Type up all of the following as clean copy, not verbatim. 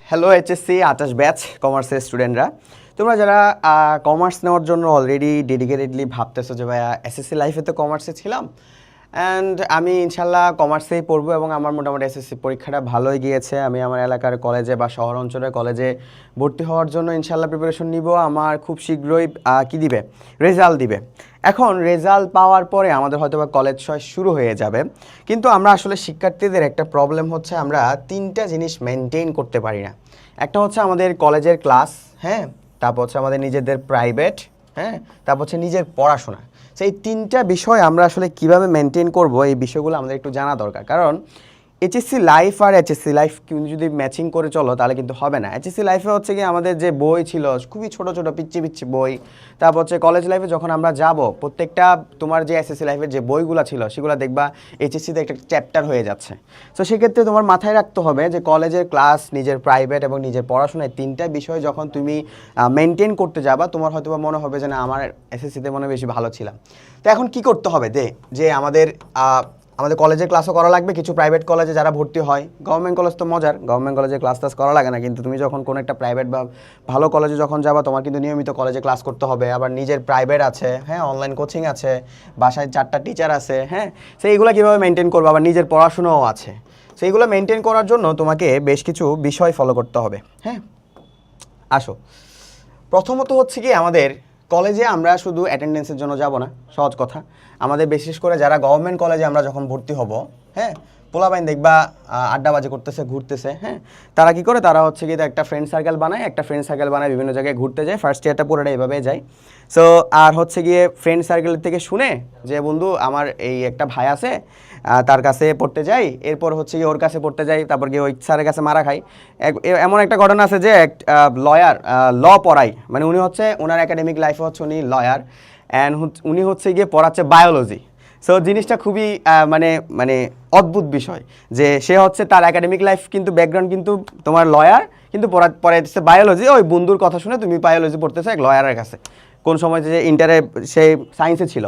Hello HSC 28 batch কমার্সের স্টুডেন্টরা, তোমরা যারা কমার্স নেওয়ার জন্য অলরেডি ডেডিকেটেডলি ভাবতেছো যে ভাইয়া এসএসসি লাইফে তো কমার্সে ছিলাম অ্যান্ড আমি ইনশাল্লাহ কমার্সেই পড়বো এবং আমার মোটামুটি এসএসসি পরীক্ষাটা ভালোই গিয়েছে। আমি আমার এলাকার কলেজে বা শহর অঞ্চলের কলেজে ভর্তি হওয়ার জন্য ইনশাল্লাহ প্রিপারেশন নিব। আমার খুব শীঘ্রই কি দিবে, রেজাল্ট দিবে। এখন রেজাল্ট পাওয়ার পরে আমাদের হয়তো বা কলেজ শুরু হয়ে যাবে, কিন্তু আমরা আসলে শিক্ষার্থীদের একটা প্রবলেম হচ্ছে আমরা তিনটা জিনিস মেনটেন করতে পারি না। একটা হচ্ছে আমাদের কলেজের ক্লাস, হ্যাঁ, তারপর হচ্ছে আমাদের নিজেদের প্রাইভেট, হ্যাঁ, তারপর হচ্ছে নিজের পড়াশোনা। সেই তিনটা বিষয় আমরা আসলে কিভাবে মেনটেন করব, এই বিষয়গুলো আমাদের একটু জানা দরকার। কারণ এইচএসসি লাইফ আর এইচএসসি লাইফ কিন্তু যদি ম্যাচিং করে চলো তাহলে কিন্তু হবে না। এইচএসসি লাইফে হচ্ছে কি আমাদের যে বই ছিল খুবই ছোট ছোট পিচ্ছি পিচ্ছি বই, তারপর হচ্ছে কলেজ লাইফে যখন আমরা যাব প্রত্যেকটা তোমার যে এসএসসি লাইফের যে বইগুলো ছিল সেগুলো দেখবা এইচএসসিতে একটা চ্যাপ্টার হয়ে যাচ্ছে। তো সেক্ষেত্রে তোমার মাথায় রাখতে হবে যে কলেজের ক্লাস, নিজের প্রাইভেট এবং নিজের পড়াশোনায় তিনটা বিষয় যখন তুমি মেনটেন করতে যাবা তোমার হয়তো বা মনে হবে যে না আমার এসএসসিতে মনে বেশি ভালো ছিলাম। তো এখন কি করতে হবে যে আমাদের কলেজের ক্লাসও করা লাগবে। কিছু প্রাইভেট কলেজে যারা ভর্তি হয়, গভর্নমেন্ট কলেজ তো মজার, গভর্নমেন্ট কলেজে ক্লাস টাস করা লাগে না, কিন্তু তুমি যখন কোনো একটা প্রাইভেট বা ভালো কলেজে যখন যাবা তোমার কিন্তু নিয়মিত কলেজে ক্লাস করতে হবে। আবার নিজের প্রাইভেট আছে, হ্যাঁ, অনলাইন কোচিং আছে, বাসায় 4টা টিচার আছে, হ্যাঁ, সেইগুলো কীভাবে মেনটেন করবো, আবার নিজের পড়াশুনোও আছে। সেইগুলো মেনটেন করার জন্য তোমাকে বেশ কিছু বিষয় ফলো করতে হবে। হ্যাঁ, আসো, প্রথমত হচ্ছে কি আমাদের কলেজে আমরা শুধু অ্যাটেন্ডেন্সের জন্য যাব না, সহজ কথা। আমাদের বিশেষ করে যারা গভর্নমেন্ট কলেজে আমরা যখন ভর্তি হব, হ্যাঁ, পোলাপাইন দেখবা আড্ডাবাজি করতেছে, ঘুরতেছে, হ্যাঁ, তারা কি করে, তারা হচ্ছে কি একটা ফ্রেন্ড সার্কেল বানায় বিভিন্ন জায়গায় ঘুরতে যায়। ফার্স্ট ইয়ারটা পুরোটা এভাবে যায়। সো আর হচ্ছে গিয়ে ফ্রেন্ড সার্কেল থেকে শুনে যে বন্ধু আমার এই একটা ভাই আছে, তার কাছে পড়তে যাই, এরপর হচ্ছে গিয়ে ওর কাছে পড়তে যাই, তারপর গিয়ে ওই স্যারের কাছে মারা খাই। এমন একটা ঘটনা আছে যে লয়ার ল পড়াই, মানে উনি হচ্ছে ওনার একাডেমিক লাইফে হচ্ছে উনি লয়ার অ্যান্ড উনি হচ্ছে গিয়ে পড়াচ্ছে বায়োলজি। সো জিনিসটা খুবই মানে মানে অদ্ভুত বিষয় যে সে হচ্ছে তার একাডেমিক লাইফ কিন্তু ব্যাকগ্রাউন্ড কিন্তু তোমার লয়ার, কিন্তু পড়াইতেছে বায়োলজি। ওই বন্ধুর কথা শুনে তুমি বায়োলজি পড়তেছো এক লয়ারের কাছে, কোন সময় যে ইন্টারে সে সায়েন্সে ছিল।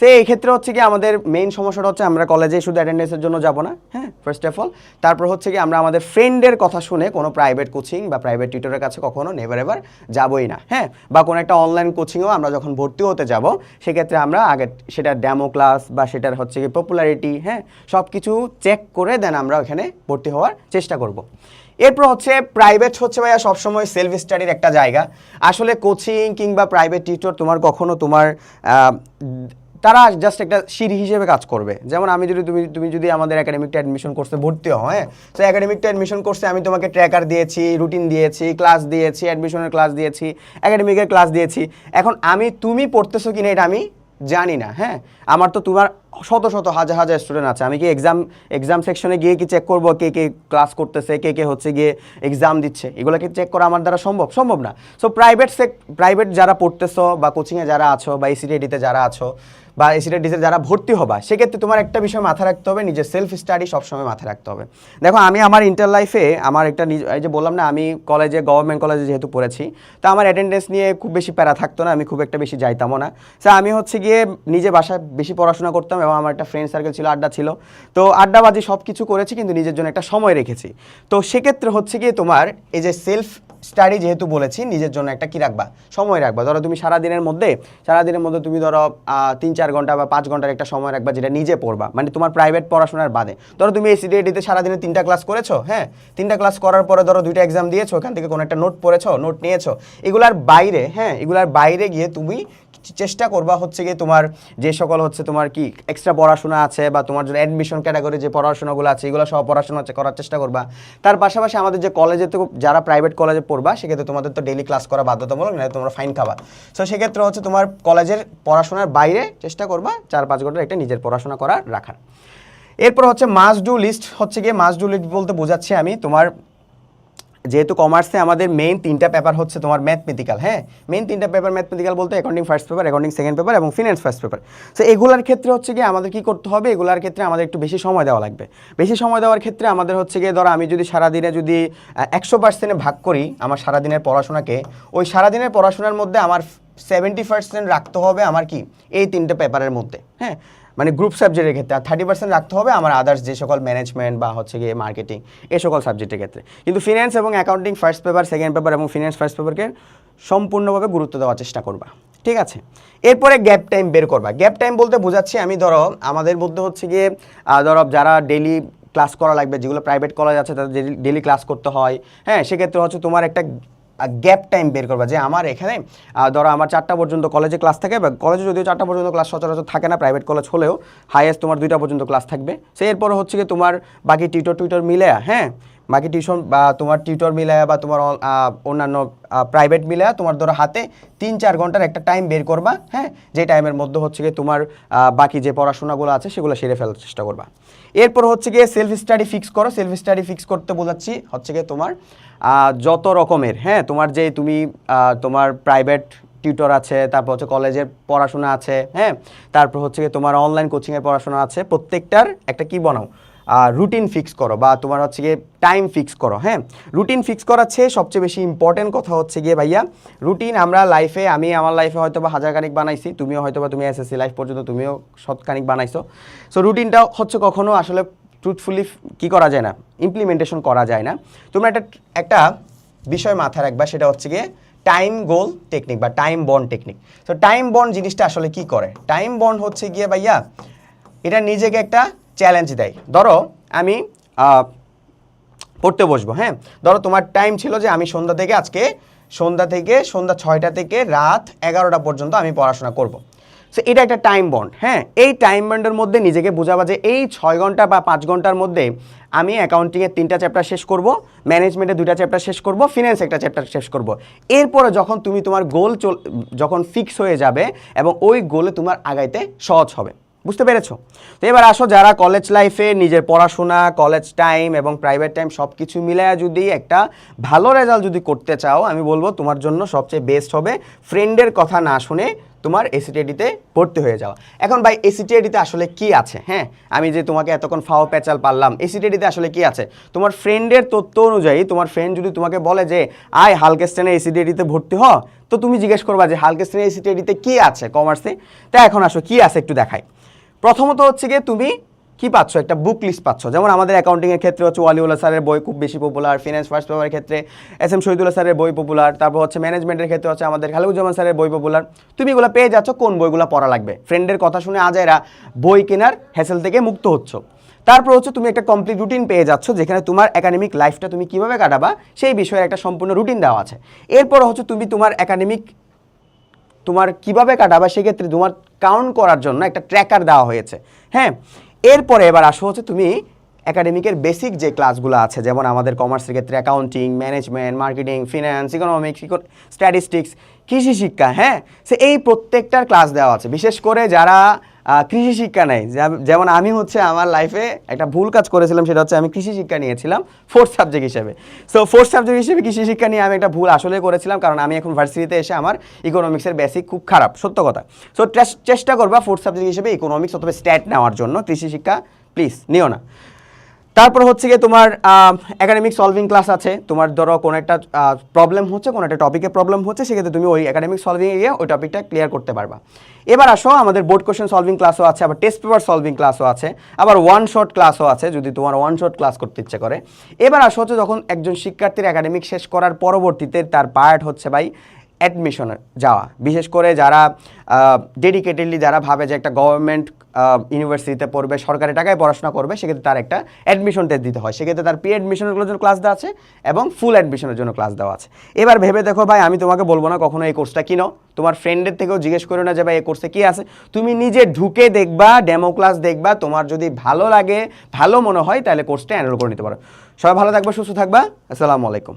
সে এই ক্ষেত্রে হচ্ছে কি আমাদের মেইন সমস্যাটা হচ্ছে আমরা কলেজে শুধু অ্যাটেন্ডেন্সের জন্য যাব না, হ্যাঁ, ফার্স্ট অফ অল। তারপর হচ্ছে কি আমরা আমাদের ফ্রেন্ডের কথা শুনে কোনো প্রাইভেট কোচিং বা প্রাইভেট টিউটরের কাছে কখনো নেভার এভার যাবই না, হ্যাঁ, বা কোনো একটা অনলাইন কোচিংও আমরা যখন ভর্তি হতে যাব সেক্ষেত্রে আমরা আগে সেটার ডেমো ক্লাস বা সেটার হচ্ছে কি পপুলারিটি, হ্যাঁ, সব কিছু চেক করে দেন আমরা ওখানে ভর্তি হওয়ার চেষ্টা করব। এরপর হচ্ছে প্রাইভেট হচ্ছে ভাইয়া সবসময় সেলফ স্টাডির একটা জায়গা। আসলে কোচিং কিংবা প্রাইভেট টিউটর তোমার কখনো তোমার তারা জাস্ট একটা সিঁড়ি হিসেবে কাজ করবে। যেমন আমি যদি তুমি যদি আমাদের একাডেমিকটা অ্যাডমিশন কোর্সে ভর্তি হও, হ্যাঁ, তো একাডেমিকটা অ্যাডমিশন কোর্সে আমি তোমাকে ট্র্যাকার দিয়েছি, রুটিন দিয়েছি, ক্লাস দিয়েছি, অ্যাডমিশনের ক্লাস দিয়েছি, একাডেমিকের ক্লাস দিয়েছি। এখন তুমি পড়তেছো কিনা এটা আমি জানি না, হ্যাঁ, আমার তো তোমার শত শত হাজার হাজার স্টুডেন্ট আছে, আমি কি এক্সাম সেকশনে গিয়ে কি চেক করবো কে কে ক্লাস করতেছে, কে কে হচ্ছে গিয়ে এক্সাম দিচ্ছে, এগুলোকে চেক করা আমার দ্বারা সম্ভব না। সো প্রাইভেট যারা পড়তেছো বা কোচিংয়ে যারা আছো বা এসিটিডিতে যারা আছো বা এসিটিডিতে যারা ভর্তি হবা, সেক্ষেত্রে তোমার একটা বিষয় মাথায় রাখতে হবে, নিজের সেলফ স্টাডি সবসময় মাথায় রাখতে হবে। দেখো আমি আমার ইন্টার লাইফে আমার একটা এই যে বললাম না আমি গভর্নমেন্ট কলেজে যেহেতু পড়েছি, তো আমার অ্যাটেন্ডেন্স নিয়ে খুব বেশি প্যারা থাকতো না, আমি খুব একটা বেশি যাইতামও না। সো আমি হচ্ছে গিয়ে নিজে বাসায় বেশি পড়াশোনা করতাম এবং আমার একটা ফ্রেন্ড সার্কেল ছিল, আড্ডা ছিল। তো আড্ডাবাজি সব কিছু করেছি কিন্তু নিজের জন্য একটা সময় রেখেছি। তো সেক্ষেত্রে হচ্ছে গিয়ে তোমার এই যে সেলফ স্টাডি যেহেতু বলেছি, নিজের জন্য একটা কি রাখবা, সময় রাখবা। ধরো তুমি সারাদিনের মধ্যে তুমি ধরো 3-4 ঘন্টা বা 5 ঘন্টার একটা সময় রাখবা যেটা নিজে পড়বা, মানে তোমার প্রাইভেট পড়াশোনার বাদে। ধরো তুমি এসিডিএটিতে সারাদিনে 3টা ক্লাস করেছো, হ্যাঁ, 3টা ক্লাস করার পরে ধরো 2টা এক্সাম দিয়েছো, ওখান থেকে কোনো একটা নোট পড়েছো, নোট নিয়েছো, এগুলার বাইরে গিয়ে তুমি চেষ্টা করবা হচ্ছে গিয়ে তোমার যে সকল হচ্ছে তোমার কি এক্সট্রা পড়াশোনা আছে বা তোমার জন্য অ্যাডমিশন ক্যাটাগরি যে পড়াশোনাগুলো আছে এগুলো সব পড়াশোনা করার চেষ্টা করবা। তার পাশাপাশি আমাদের যে কলেজে তো যারা প্রাইভেট কলেজে পড়বা সেক্ষেত্রে তোমাদের তো ডেইলি ক্লাস করা বাধ্যতামূলক, না তোমরা ফাইন খাবা। সো সেক্ষেত্রে হচ্ছে তোমার কলেজের পড়াশোনার বাইরে চেষ্টা করবা 4-5 ঘন্টার একটা নিজের পড়াশোনা রাখার। এরপর হচ্ছে মাস্ট ডু লিস্ট, হচ্ছে গিয়ে মাস্ট ডু লিস্ট বলতে বোঝাচ্ছি আমি তোমার যেহেতু কমার্সে আমাদের মেইন 3টা পেপার হচ্ছে তোমার ম্যাথমেটিক্যাল, হ্যাঁ, মেইন 3টা পেপার ম্যাথমেটিক্যাল বলতে accounting first paper, accounting second paper এবং ফিনান্স ফার্স্ট পেপার। সো এগুলার ক্ষেত্রে হচ্ছে গিয়ে আমাদের কী করতে হবে, এগুলার ক্ষেত্রে আমাদের একটু বেশি সময় দেওয়া লাগবে। বেশি সময় দেওয়ার ক্ষেত্রে আমাদের হচ্ছে গিয়ে ধরো আমি যদি সারাদিনে যদি 100% ভাগ করি আমার সারাদিনের পড়াশোনাকে, ওই সারাদিনের পড়াশোনার মধ্যে আমার 70% রাখতে হবে আমার কি এই 3টে পেপারের মধ্যে, হ্যাঁ, মানে গ্রুপ সাবজেক্টের ক্ষেত্রে, আর 30% রাখতে হবে আমার আদার্স যে সকল ম্যানেজমেন্ট বা হচ্ছে গিয়ে মার্কেটিং এই সকল সাবজেক্টের ক্ষেত্রে। কিন্তু ফিনান্স এবং accounting first paper, second paper এবং ফিনান্স ফার্স্ট পেপারকে সম্পূর্ণভাবে গুরুত্ব দেওয়ার চেষ্টা করবা, ঠিক আছে? এরপরে গ্যাপ টাইম বের করবা। গ্যাপ টাইম বলতে বোঝাচ্ছি আমি, ধরো আমাদের মধ্যে হচ্ছে গিয়ে ধরো যারা ডেইলি ক্লাস করা লাগবে, যেগুলো প্রাইভেট কলেজ আছে তাদের ডেইলি ক্লাস করতে হয়, হ্যাঁ, সেক্ষেত্রে হচ্ছে তোমার একটা গ্যাপ টাইম বের করবা যে আমার এখানে ধরো আমার 4টা পর্যন্ত কলেজে ক্লাস থাকে, বা কলেজে যদিও 4টা পর্যন্ত ক্লাস সচরাচর থাকে না, প্রাইভেট কলেজ হলেও হাইয়েস্ট তোমার 2টা পর্যন্ত ক্লাস থাকবে। সে এরপরে হচ্ছে কি তোমার বাকি টিউটর মিলে, হ্যাঁ, বাকি টিউশন বা তোমার টিউটর মিলায়া বা তোমার অন্যান্য প্রাইভেট মিলায়া তোমার ধরো হাতে 3-4 ঘন্টার একটা টাইম বের করবা, হ্যাঁ, যে টাইমের মধ্যে হচ্ছে গিয়ে তোমার বাকি যে পড়াশোনাগুলো আছে সেগুলো সেরে ফেলার চেষ্টা করবা। এরপর হচ্ছে গিয়ে সেলফ স্টাডি ফিক্স করো। সেলফ স্টাডি ফিক্স করতে বোঝাচ্ছি হচ্ছে গিয়ে তোমার যত রকমের, হ্যাঁ, তোমার যে তুমি তোমার প্রাইভেট টিউটর আছে, তারপর হচ্ছে কলেজের পড়াশোনা আছে, হ্যাঁ, তারপর হচ্ছে গিয়ে তোমার অনলাইন কোচিংয়ের পড়াশোনা আছে, প্রত্যেকটার একটা কি বানাও, রুটিন ফিক্স করো বা তোমার হচ্ছে গিয়ে টাইম ফিক্স করো, হ্যাঁ। রুটিন ফিক্স করার চেয়ে সবচেয়ে বেশি ইম্পর্টেন্ট কথা হচ্ছে গিয়ে ভাইয়া রুটিন। আমরা লাইফে, আমি আমার লাইফে হয়তো বা 1000 খানিক বানাইছি, তুমিও হয়তো বা তুমি এসএসসি লাইফ পর্যন্ত তুমিও 100 খানিক বানাইছো। সো রুটিনটা হচ্ছে কখনো আসলে ট্রুথফুলি কি করা যায় না, ইমপ্লিমেন্টেশন করা যায় না। তোমরা একটা বিষয় মাথায় রাখবা, সেটা হচ্ছে গিয়ে টাইম গোল টেকনিক বা টাইম বন্ড টেকনিক। তো টাইম বন্ড জিনিসটা আসলে কি করে? টাইম বন্ড হচ্ছে গিয়ে ভাইয়া এটা নিজেকে একটা চ্যালেঞ্জ দেয়। ধরো আমি পড়তে বসবো, হ্যাঁ, ধরো তোমার টাইম ছিল যে আমি সন্ধ্যা থেকে সন্ধ্যা 6টা থেকে রাত 11টা পর্যন্ত আমি পড়াশোনা করব। সো এটা একটা টাইম বন্ড, হ্যাঁ। এই টাইম বন্ডের মধ্যে নিজেকে বোঝাবা যে এই 6 ঘন্টা বা 5 ঘন্টার মধ্যে আমি অ্যাকাউন্টিংয়ের 3টা চ্যাপ্টার শেষ করব, ম্যানেজমেন্টের 2টা চ্যাপ্টার শেষ করব, ফিনান্স একটা চ্যাপ্টার শেষ করব। এরপরে যখন তুমি তোমার গোল যখন ফিক্স হয়ে যাবে এবং ওই গোলে তোমার আগাইতে সহজ হবে। বুঝতে পেরেছো? তো এবার আসো, যারা কলেজ লাইফে নিজের পড়াশোনা, কলেজ টাইম এবং প্রাইভেট টাইম সব কিছু মিলায় যদি একটা ভালো রেজাল্ট যদি করতে চাও, আমি বলবো তোমার জন্য সবচেয়ে বেস্ট হবে ফ্রেন্ডের কথা না শুনে তোমার এসিটিআইডিতে ভর্তি হয়ে যাওয়া। এখন ভাই এসিটিআইডিতে আসলে কি আছে? হ্যাঁ, আমি যে তোমাকে এতক্ষণ ফাও প্যাচাল পারলাম, এসিটিআইডিতে আসলে কি আছে? তোমার ফ্রেন্ডের তথ্য অনুযায়ী তোমার ফ্রেন্ড যদি তোমাকে বলে যে আয় হালকেস্টেনে এসিটিআইডিতে ভর্তি হ, তো তুমি জিজ্ঞেস করবা যে হালকেস্টেনে এসিটিআইডিতে কি আছে কমার্সে। তা এখন আসো কি আছে একটু দেখাই। প্রথমত হচ্ছে গিয়ে তুমি কি পাচ্ছ, একটা বুক লিস্ট পাচ্ছ। যেমন আমাদের অ্যাকাউন্টিংয়ের ক্ষেত্রে হচ্ছে ওয়ালিউল্লাহ স্যারের বই খুব বেশি পপুলার, ফিনান্স ফার্স্ট পেপারের ক্ষেত্রে এস.এম. শহীদুল্লাহ স্যারের বই পপুলার, তারপর হচ্ছে ম্যানেজমেন্টের ক্ষেত্রে হচ্ছে আমাদের খালিকুজ্জামান স্যারের বই পপুলার। তুমি এগুলো পেয়ে যাচ্ছ, কোন বইগুলো পড়া লাগবে। ফ্রেন্ডের কথা শুনে আজাইরা বই কেনার হ্যাসেল থেকে মুক্ত হচ্ছ। তারপর হচ্ছে তুমি একটা কমপ্লিট রুটিন পেয়ে যাচ্ছ, যেখানে তোমার একাডেমিক লাইফটা তুমি কীভাবে কাটাবা সেই বিষয়ে একটা সম্পূর্ণ রুটিন দেওয়া আছে। এরপর হচ্ছে তুমি তোমার একাডেমিক তোমার কিভাবে কাটাবা সেক্ষেত্রে তোমার কাউন্ট করার জন্য একটা ট্র্যাকার দেওয়া হয়েছে, হ্যাঁ। এরপরে এবার আসো হচ্ছে তুমি একাডেমিকের বেসিক যে ক্লাসগুলো আছে, যেমন আমাদের কমার্সের ক্ষেত্রে accounting, management, marketing, finance, economics, statistics, কৃষি শিক্ষা, হ্যাঁ, সে এই প্রত্যেকটার ক্লাস দেওয়া আছে। বিশেষ করে যারা কৃষি শিক্ষা নেয়, যেমন আমি হচ্ছে আমার লাইফে একটা ভুল কাজ করেছিলাম, সেটা হচ্ছে আমি কৃষি শিক্ষা নিয়েছিলাম 4th সাবজেক্ট হিসেবে। সো 4th সাবজেক্ট হিসেবে কৃষি শিক্ষা নিয়ে আমি একটা ভুল আসলে করেছিলাম, কারণ আমি এখন ভার্সিটিতে এসে আমার ইকোনমিক্সের বেসিক খুব খারাপ, সত্য কথা। সো চেষ্টা করবা 4th সাবজেক্ট হিসেবে ইকোনমিক্স অথবা স্ট্যাট নেওয়ার জন্য, কৃষি শিক্ষা প্লিজ নিও না। তারপর হচ্ছে গিয়ে তোমার একাডেমিক সলভিং ক্লাস আছে। তোমার ধরো কোনো একটা প্রবলেম হচ্ছে, কোনো একটা টপিকে প্রবলেম হচ্ছে, সেক্ষেত্রে তুমি ওই একাডেমিক সলভিংয়ে গিয়ে ওই টপিকটা ক্লিয়ার করতে পারবা। এবার আসো, আমাদের বোর্ড কোয়েশ্চেন সলভিং ক্লাসও আছে, আবার টেস্ট পেপার সলভিং ক্লাসও আছে, আবার ওয়ান শট ক্লাসও আছে যদি তোমার ওয়ান শট ক্লাস করতে ইচ্ছে করে। এবার আসো হচ্ছে যখন একজন শিক্ষার্থীর একাডেমিক শেষ করার পরবর্তীতে তার পার্ট হচ্ছে ভাই অ্যাডমিশনে যাওয়া। বিশেষ করে যারা ডেডিকেটেডলি যারা ভাবে যে একটা গভর্নমেন্ট ইউনিভার্সিটিতে পড়বে, সরকারি টাকায় পড়াশোনা করবে, সেক্ষেত্রে তার একটা অ্যাডমিশন টেস্ট দিতে হয়। সেক্ষেত্রে তার প্রি অ্যাডমিশনের জন্য ক্লাস দেওয়া আছে এবং ফুল অ্যাডমিশনের জন্য ক্লাস দেওয়া আছে। এবার ভেবে দেখো ভাই, আমি তোমাকে বলবো না কখনো এই কোর্সটা কিনো, তোমার ফ্রেন্ডের থেকেও জিজ্ঞেস করো না যে ভাই এই কোর্সে কী আছে। তুমি নিজে ঢুকে দেখবা, ডেমো ক্লাস দেখবা, তোমার যদি ভালো লাগে, ভালো মনে হয়, তাহলে কোর্সটা এনরোল করে নিতে পারো। সবাই ভালো থাকবা, সুস্থ থাকবা, আসসালামু আলাইকুম।